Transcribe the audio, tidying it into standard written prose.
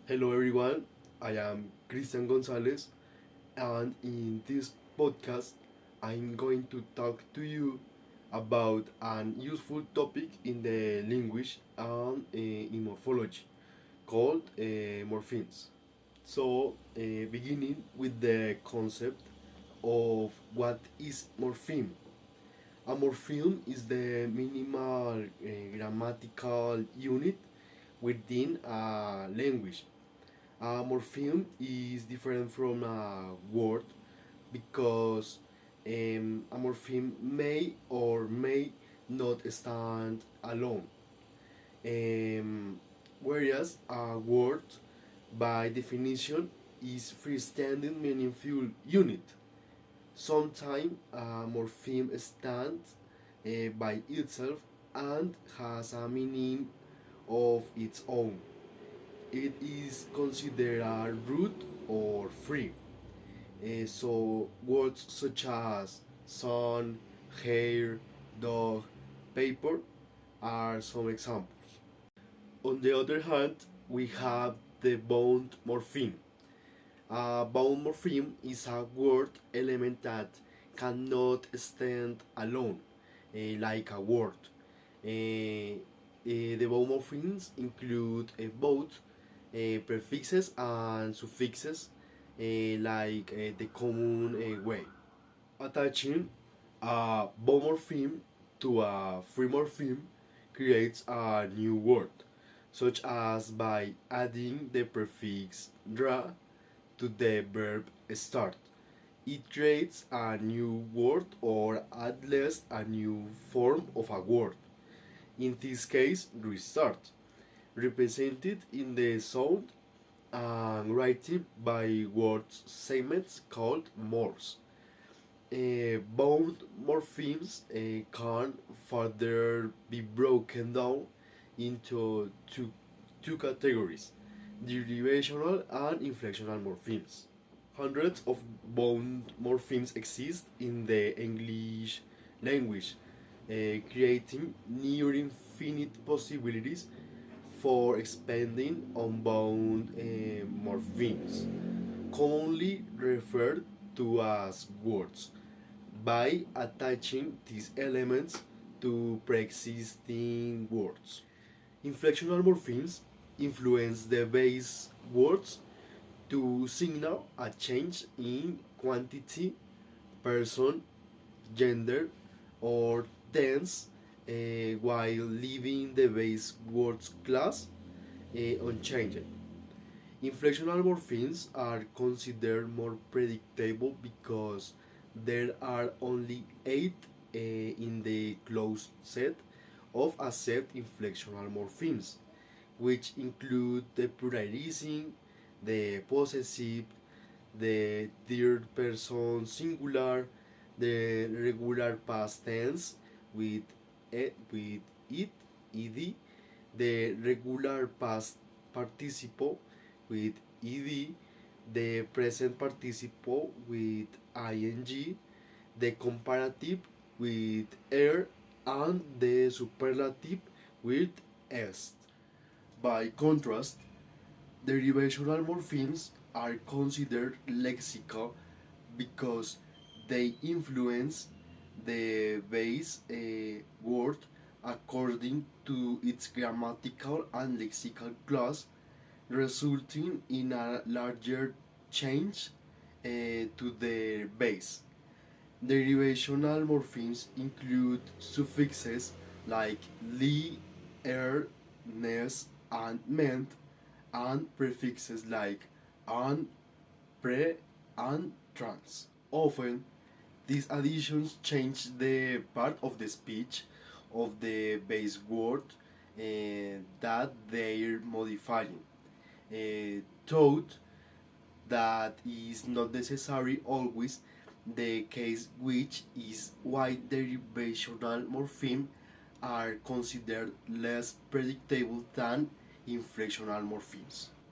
Hello everyone, I am Christian Gonzalez, and in this podcast, I'm going to talk to you about an useful topic in the language and in morphology called morphemes. Beginning with the concept of what is morpheme. A morpheme is the minimal grammatical unit within a language. A morpheme is different from a word because a morpheme may or may not stand alone. Um, Whereas a word, by definition, is freestanding meaningful unit. Sometimes a morpheme stands by itself and has a meaning of its own. It is considered a root or free. So words such as sun, hair, dog, paper are some examples. On the other hand, we have the bound morpheme. A bound morpheme is a word element that cannot stand alone, like a word. The bound morphemes include both prefixes and suffixes the common way. Attaching a bomorpheme to a free morpheme creates a new word, such as by adding the prefix dra to the verb start. It creates a new word or at least a new form of a word. In this case, restart, represented in the sound and writing by word segments called morphs. Both morphemes can further be broken down into two categories: derivational and inflectional morphemes. Hundreds of bound morphemes exist in the English language, creating near infinite possibilities for expanding unbound morphemes, commonly referred to as words, by attaching these elements to pre-existing words. Inflectional morphemes influence the base words to signal a change in quantity, person, gender, or tense, while leaving the base words class unchanged. Inflectional morphemes are considered more predictable because there are only 8 in the closed set of accept inflectional morphemes, which include the pluralism, the possessive, the third person singular, the regular past tense with it, ed, the regular past participle with ed, the present participle with ing, the comparative with er, and the superlative with est. By contrast, derivational morphemes are considered lexical because they influence the base word according to its grammatical and lexical class, resulting in a larger change to the base. Derivational morphemes include suffixes like li, er, nes, and ment, and prefixes like an, pre, and trans. Often, these additions change the part of the speech of the base word that they're modifying. Though that is not necessarily always the case, which is why derivational morphemes are considered less predictable than inflectional morphemes.